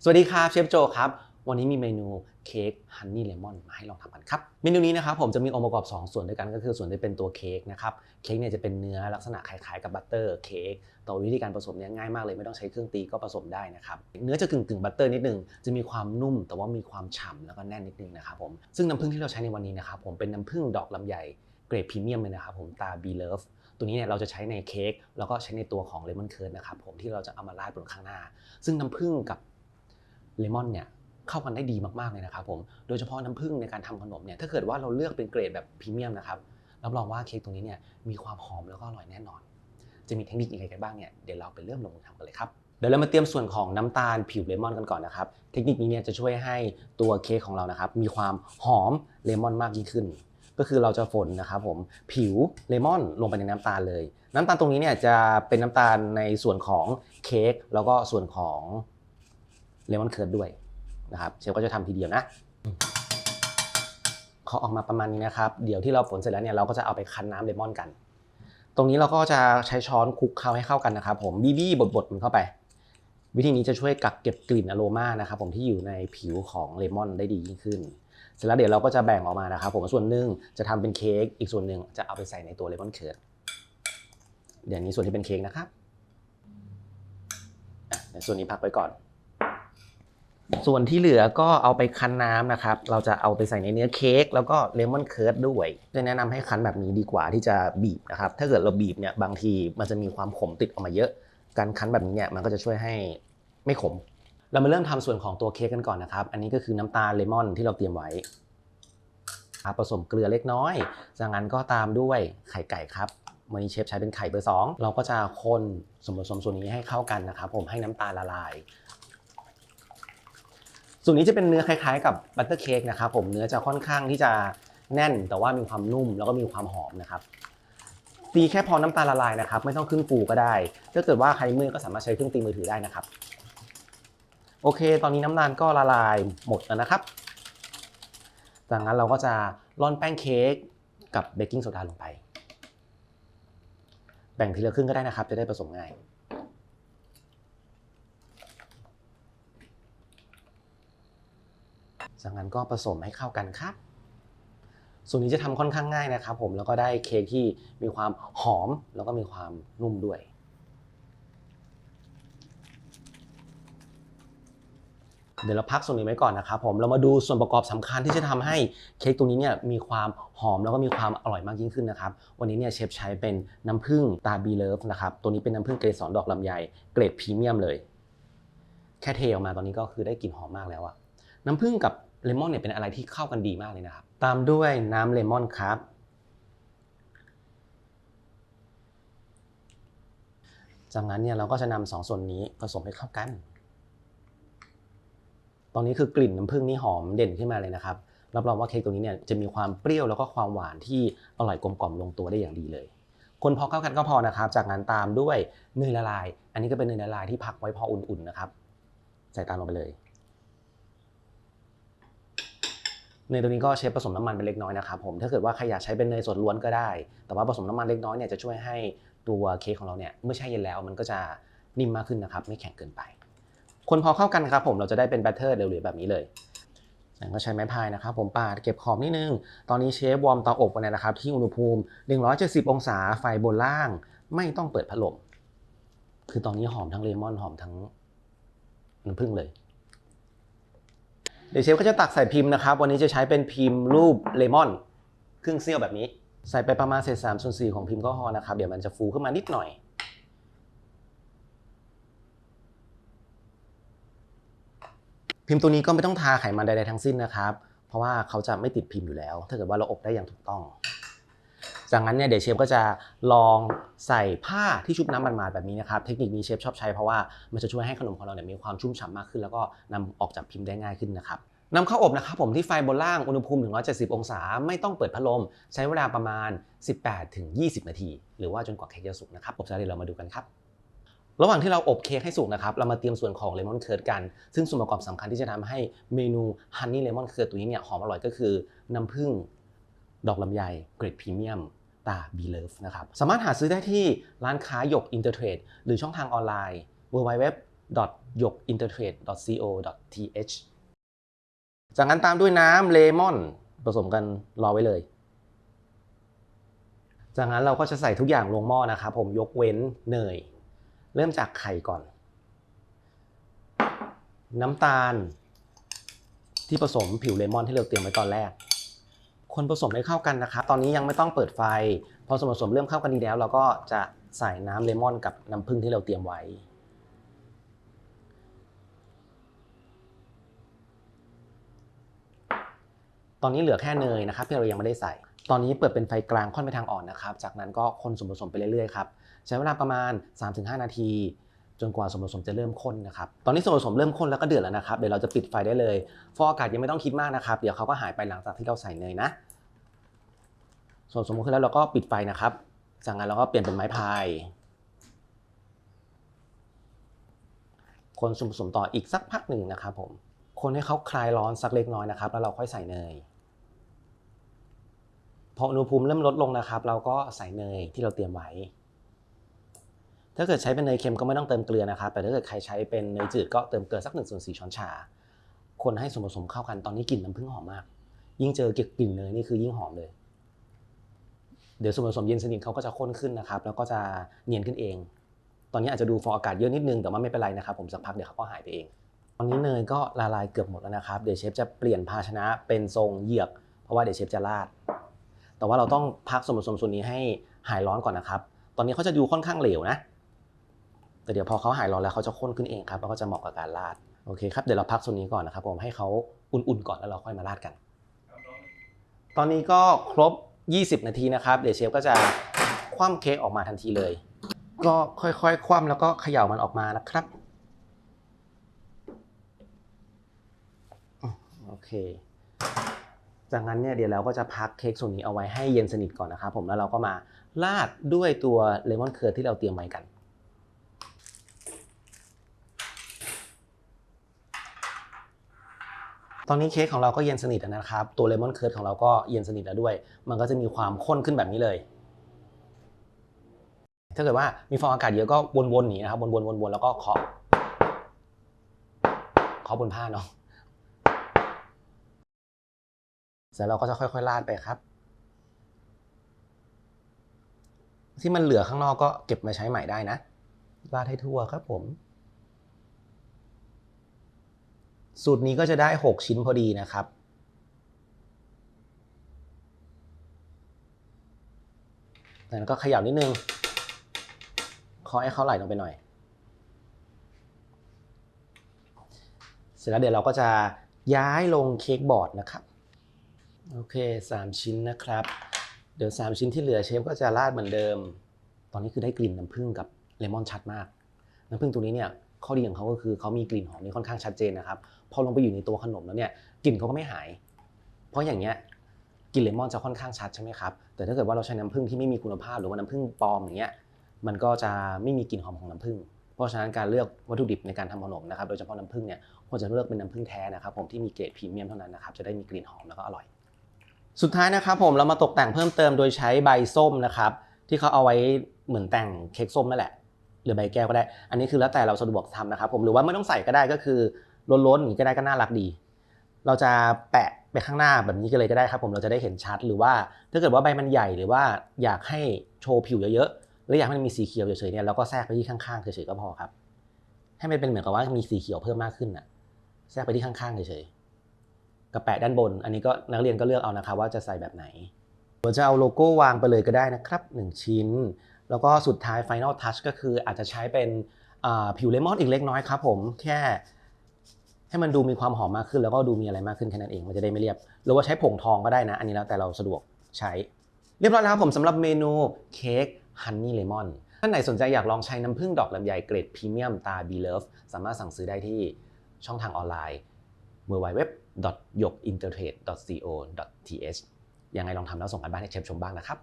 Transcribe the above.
สวัสดีครับเชฟโจครับวันนี้มีเมนูเค้กฮันนี่เลมอนมาให้ลองทำกันครับเมนูนี้นะครับผมจะมีองค์ประกอบ2ส่วนด้วยกันก็คือส่วนที่เป็นตัวเค้กนะครับเค้กเนี่ยจะเป็นเนื้อลักษณะคล้ายๆกับบัตเตอร์เค้กแต่วิธีการผสมเนี่ยง่ายมากเลยไม่ต้องใช้เครื่องตีก็ผสมได้นะครับเนื้อจะกึ่งบัตเตอร์นิดนึงจะมีความนุ่มแต่ว่ามีความฉ่ำแล้วก็แน่นนิดนึงนะครับผมซึ่งน้ำผึ้งที่เราใช้ในวันนี้นะครับผมเป็นน้ำผึ้งดอกลำไยเกรดพรีเมียมเลยนะครับผมตาบีเลิฟตัวนี้เนี่ยเราจะใช้ในเค้กแล้วก็ใช้ในตัวของเลมอนเคิร์ดนะครับผมที่เราจะเอามาราดบนข้างหน้าซึ่งน้ำผึ้งกับเลมอนเนี่ยเข้ากันได้ดีมากๆเลยนะครับผมโดยเฉพาะน้ำผึ้งในการทำขนมเนี่ยถ้าเกิดว่าเราเลือกเป็นเกรดแบบพรีเมียมนะครับรับรองว่าเค้กตรงนี้เนี่ยมีความหอมแล้วก็อร่อยแน่นอนจะมีเทคนิคยังไงกันบ้างเนี่ยเดี๋ยวเราไปเริ่มลงมือทำกันเลยครับเดี๋ยวเรามาเตรียมส่วนของน้ำตาลผิวเลมอนกันก่อนนะครับเทคนิคนี้เนี่ยจะช่วยให้ตัวเค้กของเรานะครับมีความหอมเลมอนมากยิ่งขึ้นก็คือเราจะฝนนะครับผมผิวเลมอนลงไปในน้ำตาลเลยน้ำตาลตรงนี้เนี่ยจะเป็นน้ำตาลในส่วนของเค้กแล้วก็ส่วนของเลมอนเคิร์ดด้วยนะครับเชฟก็จะทำทีเดียวนะเขาออกมาประมาณนี้นะครับเดี๋ยวที่เราฝนเสร็จแล้วเนี่ยเราก็จะเอาไปคั้นน้ำเลมอนกันตรงนี้เราก็จะใช้ช้อนคลุกเคล้าให้เข้ากันนะครับผมบี้บดมันเข้าไปวิธีนี้จะช่วยกักเก็บกลิ่นอโรมานะครับผมที่อยู่ในผิวของเลมอนได้ดียิ่งขึ้นเสร็จแล้วเดี๋ยวเราก็จะแบ่งออกมานะครับผมส่วนหนึ่งจะทำเป็นเค้กอีกส่วนหนึ่งจะเอาไปใส่ในตัวเลมอนเคิร์ดเดี๋ยวนี้ส่วนที่เป็นเค้กนะครับเดี๋ยวส่วนนี้พักไว้ก่อนส่วนที่เหลือก็เอาไปคั้นน้ำนะครับเราจะเอาไปใส่ในเนื้อเค้กแล้วก็เลมอนเคิร์ดด้วยจะแนะนำให้คั้นแบบนี้ดีกว่าที่จะบีบนะครับถ้าเกิดเราบีบเนี่ยบางทีมันจะมีความขมติดออกมาเยอะการคั้นแบบนี้เนี่ยมันก็จะช่วยให้ไม่ขมเรามาเริ่มทำส่วนของตัวเค้กกันก่อนนะครับอันนี้ก็คือน้ำตาลเลมอนที่เราเตรียมไว้ผสมเกลือเล็กน้อยจากนั้นก็ตามด้วยไข่ไก่ครับวันนี้เชฟใช้เป็นไข่เบอร์2เราก็จะคนส่วนผสมส่วนนี้ให้เข้ากันนะครับผมให้น้ำตาลละลายส่วนนี้จะเป็นเนื้อคล้ายๆกับบัตเตอร์เค้กนะครับผมเนื้อจะค่อนข้างที่จะแน่นแต่ว่ามีความนุ่มแล้วก็มีความหอมนะครับตีแค่พอน้ำตาลละลายนะครับไม่ต้องเครื่องฟูก็ได้ถ้าเกิดว่าใครมือก็สามารถใช้เครื่องตีมือถือได้นะครับโอเคตอนนี้น้ำตาลก็ละลายหมดแล้วนะครับจากนั้นเราก็จะร่อนแป้งเค้กกับเบกกิ้งโซดาลงไปแบ่งทีละครึ่งก็ได้นะครับจะได้ผสมง่ายจากนั้นก็ผสมให้เข้ากันครับส่วนนี้จะทำค่อนข้างง่ายนะครับผมแล้วก็ได้เค้กที่มีความหอมแล้วก็มีความนุ่มด้วยเดี๋ยวเราพักส่วนนี้ไว้ก่อนนะครับผมเรามาดูส่วนประกอบสำคัญที่จะทำให้เค้กตรงนี้เนี่ยมีความหอมแล้วก็มีความอร่อยมากยิ่งขึ้นนะครับวันนี้เนี่ยเชฟใช้เป็นน้ำผึ้งตาบีเลิฟนะครับตัวนี้เป็นน้ำผึ้งเกสรดอกลำไยเกรดพรีเมียมเลยแค่เทออกมาตอนนี้ก็คือได้กลิ่นหอมมากแล้วอะน้ำผึ้งกับเลมอนเนี่ยเป็นอะไรที่เข้ากันดีมากเลยนะครับตามด้วยน้ำเลมอนครับจากนั้นเนี่ยเราก็จะนำ2ส่วนนี้ผสมให้เข้ากันตอนนี้คือกลิ่นน้ำผึ้งนี่หอมเด่นขึ้นมาเลยนะครับรับรองว่าเค้กตัวนี้เนี่ยจะมีความเปรี้ยวแล้วก็ความหวานที่อร่อยกลมกล่อมลงตัวได้อย่างดีเลยคนพอเข้ากันก็พอนะครับจากนั้นตามด้วยเนยละลายอันนี้ก็เป็นเนยละลายที่พักไว้พออุ่นๆนะครับใส่ตามลงไปเลยเนยตัวนี้ก็เชฟผสมน้ำมันไปเล็กน้อยนะครับผมถ้าเกิดว่าใครอยากใช้เป็นเนยสดล้วนก็ได้แต่ว่าผสมน้ำมันเล็กน้อยเนี่ยจะช่วยให้ตัวเค้กของเราเนี่ยเมื่อแช่เย็นแล้วมันก็จะนิ่มมากขึ้นนะครับไม่แข็งเกินไปคนพอเข้ากันครับผมเราจะได้เป็นแบตเตอร์เหลวๆแบบนี้เลยก็ใช้ไม้พายนะครับผมปาดเก็บขอบนิดนึงตอนนี้เชฟวอร์มเตาอบไว้นะครับที่อุณหภูมิ170องศาไฟบนล่างไม่ต้องเปิดพัดลมคือตอนนี้หอมทั้งเลมอนหอมทั้งน้ำผึ้งเลยเดี๋ยวเชฟก็จะตักใส่พิมพ์นะครับวันนี้จะใช้เป็นพิมพ์รูปเลมอนครึ่งเสี้ยวแบบนี้ใส่ไปประมาณเศษ3/4ของพิมพ์ก็พอนะครับเดี๋ยวมันจะฟูขึ้นมานิดหน่อยพิมพ์ตัวนี้ก็ไม่ต้องทาไขมันใดๆทั้งสิ้นนะครับเพราะว่าเขาจะไม่ติดพิมพ์อยู่แล้วถ้าเกิดว่าเราอบได้อย่างถูกต้องจากนั้นเนี่ยเดี๋ยวเชฟก็จะลองใส่ผ้าที่ชุบน้ำมันๆแบบนี้นะครับเทคนิคนี้เชฟชอบใช้เพราะว่ามันจะช่วยให้ขนมของเราเนี่ยมีความชุ่มฉ่ำมากขึ้นแล้วก็นำออกจากพิมพ์ได้ง่ายขึ้นนะครับนำเข้าอบนะครับผมที่ไฟบนล่างอุณหภูมิ170องศาไม่ต้องเปิดพัดลมใช้เวลาประมาณ 18-20 นาทีหรือว่าจนกว่าเค้กจะสุกนะครับอบเสร็จแล้วเรามาดูกันครับระหว่างที่เราอบเค้กให้สุกนะครับเรามาเตรียมส่วนของเลมอนเคิร์ดกันซึ่งส่วนประกอบสำคัญที่จะทำให้เมนูฮันนี่เลมอนเคิร์ดตัวนี้เนี่ยหอมอร่อยก็คือน้ำผึ้งดอกลำไยเกรดพรีเมียมตาบีเลิฟนะครับสามารถหาซื้อได้ที่ร้านค้าหยกอินเตอร์เทรดหรือช่องทางออนไลน์ www www.yokintertrade.co.th จากนั้นตามด้วยน้ำเลมอนผสมกันรอไว้เลยจากนั้นเราก็จะใส่ทุกอย่างลงหม้อนะครับผมยกเว้นเนยเริ่มจากไข่ก่อนน้ำตาลที่ผสมผิวเลมอนที่เราเตรียมไว้ตอนแรกคนผสมให้เข้ากันนะครับตอนนี้ยังไม่ต้องเปิดไฟพอส่วนผสมเริ่มเข้ากันดีแล้วเราก็จะใส่น้ำเลมอนกับน้ำผึ้งที่เราเตรียมไว้ตอนนี้เหลือแค่เนยนะครับที่เรายังไม่ได้ใส่ตอนนี้เปิดเป็นไฟกลางค่อนไปทางอ่อนนะครับจากนั้นก็คนส่วนผสมไปเรื่อยๆครับใช้เวลาประมาณ 3-5 นาทีจนกว่าส่วนผสมจะเริ่มข้นนะครับตอนนี้ส่วนผสมเริ่มข้นแล้วก็เดือดแล้วนะครับเดี๋ยวเราจะปิดไฟได้เลยฟองอากาศยังไม่ต้องคิดมากนะครับเดี๋ยวเขาก็หายไปหลังจากที่เราใส่เนยนะส่วนผสมขึ้นแล้วเราก็ปิดไฟนะครับจากนั้นเราก็เปลี่ยนเป็นไม้พายคนส่วนผสมต่ออีกสักพักหนึ่งนะครับผมคนให้เขาคลายร้อนสักเล็กน้อยนะครับแล้วเราค่อยใส่เนยพออุณหภูมิเริ่มลดลงนะครับเราก็ใส่เนยที่เราเตรียมไว้ถ้าเกิดใช้เป็นเนยเค็มก็ไม่ต้องเติมเกลือนะครับแต่ถ้าเกิดใครใช้เป็นเนยจืดก็เติมเกลือสัก 1/4 ช้อนชาคนให้ส่วนผสมเข้ากันตอนนี้กลิ่นน้ำผึ้งหอมมากยิ่งเจอกลิ่นเนยนี่คือยิ่งหอมเลยเดี๋ยวส่วนผสมเย็นสนิทเขาก็จะข้นขึ้นนะครับแล้วก็จะเนียนขึ้นเองตอนนี้อาจจะดูฟองอากาศเยอะนิดนึงแต่ว่าไม่เป็นไรนะครับผมสักพักเดี๋ยวเขาก็หายไปเองตอนนี้เนยก็ละลายเกือบหมดแล้วนะครับเดี๋ยวเชฟจะเปลี่ยนภาชนะเป็นทรงเหยือกเพราะว่าเดี๋ยวเชฟจะราดแต่ว่าเราต้องพักส่วนผสมส่วนนี้ให้หายร้อนก่อนนะครับตอนนี้เขาจะดูค่อนข้างเหลวนะแต่เดี๋ยวพอเขาหายร้อนแล้วเขาจะข้นขึ้นเองครับแล้วก็จะเหมาะกับการราดโอเคครับเดี๋ยวเราพักส่วนนี้ก่อนนะครับผมให้เขาอุ่นๆก่อนแล้วเราค่อยมาราดกันตอนนี้ก็ครบ20 นาทีนะครับเดี๋ยวเชฟก็จะคว่ำเค้กออกมาทันทีเลยก็ค่อยๆคว่ำแล้วก็เขย่ามันออกมานะครับโอเคจากนั้นเนี่ยเดี๋ยวเราก็จะพักเค้กส่วนนี้เอาไว้ให้เย็นสนิทก่อนนะครับผมแล้วเราก็มาราดด้วยตัวเลมอนเคิร์ดที่เราเตรียมไว้กันตอนนี้เค้กของเราก็เย็นสนิทแล้วนะครับตัวเลมอนเคิร์ดของเราก็เย็นสนิทแล้วด้วยมันก็จะมีความข้นขึ้นแบบนี้เลยถ้าเกิดว่ามีฟองอากาศเยอะก็วนๆหนีนะครับวนๆแล้วก็เคาะบนผ้าเนาะเสร็จเราก็จะค่อยๆราดไปครับที่มันเหลือข้างนอกก็เก็บมาใช้ใหม่ได้นะราดให้ทั่วครับผมสูตรนี้ก็จะได้6ชิ้นพอดีนะครับจากนั้นก็เขย่านิดนึงเคาะให้เขาไหลลงไปหน่อยเสร็จแล้วเดี๋ยวเราก็จะย้ายลงเค้กบอร์ดนะครับโอเค3ชิ้นนะครับเดี๋ยว3ชิ้นที่เหลือเชฟก็จะราดเหมือนเดิมตอนนี้คือได้กลิ่นน้ำผึ้งกับเลมอนชัดมากน้ำผึ้งตัวนี้เนี่ยข้อดีของเขาก็คือเขามีกลิ่นหอมที่ค่อนข้างชัดเจนนะครับพอลงไปอยู่ในตัวขนมแล้วเนี่ยกลิ่นเขาก็ไม่หายเพราะอย่างเงี้ยกลิ่นเลมอนจะค่อนข้างชัดใช่ไหมครับแต่ถ้าเกิดว่าเราใช้น้ำผึ้งที่ไม่มีคุณภาพหรือว่าน้ำผึ้งปลอมอย่างเงี้ยมันก็จะไม่มีกลิ่นหอมของน้ำผึ้งเพราะฉะนั้นการเลือกวัตถุดิบในการทำขนมนะครับโดยเฉพาะน้ำผึ้งเนี่ยควรจะเลือกเป็นน้ำผึ้งแท้นะครับผมที่มีเกรดพรีเมียมเท่านั้นนะครับจะได้มีกลิ่นหอมแล้วก็อร่อยสุดท้ายนะครับผมเรามาตกแต่งเพิ่มเติมโดยใช้ใบส้มนะครับที่เขาเอาไว้เหมือนแต่งเค้กส้มนั่นแหละหรือใบแก้วก็ได้อันนี้คือแล้วแต่เราสะดวกทำนะครับผมหรือว่าไม่ต้องใส่ก็ได้ก็คือล้นๆอย่างนี้ก็ได้ก็น่ารักดีเราจะแปะไปข้างหน้าแบบนี้ก็เลยก็ได้ครับผมเราจะได้เห็นชัดหรือว่าถ้าเกิดว่าใบมันใหญ่หรือว่าอยากให้โชว์ผิวเยอะๆแล้วอยากให้มันมีสีเขียวเฉยๆเนี่ยเราก็แทรกไปที่ข้างๆเฉยๆก็พอครับให้มันเป็นเหมือนกับว่ามีสีเขียวเพิ่มมากขึ้นน่ะแทรกไปที่ข้างๆเฉยๆกับแปะด้านบนอันนี้ก็นักเรียนก็เลือกเอานะครับว่าจะใส่แบบไหนเราจะเอาโลโก้วางไปเลยก็ได้นะครับ1ชิ้นแล้วก็สุดท้าย Final Touch ก็คืออาจจะใช้เป็นผิวเลมอนอีกเล็กน้อยครับผมแค่ให้มันดูมีความหอมมากขึ้นแล้วก็ดูมีอะไรมากขึ้นแค่นั้นเองมันจะได้ไม่เรียบหรือว่าใช้ผงทองก็ได้นะอันนี้แล้วแต่เราสะดวกใช้เรียบร้อยแล้วครับผมสำหรับเมนูเค้กฮันนี่เลมอนท่านไหนสนใจอยากลองใช้น้ำผึ้งดอกลำไยเกรดพรีเมียมตา Be Love สามารถสั่งซื้อได้ที่ช่องทางออนไลน์ www.yokintertrade.co.th ยังไงลองทำแล้วส่งกันบ้านให้เชฟชมบ้างนะครับ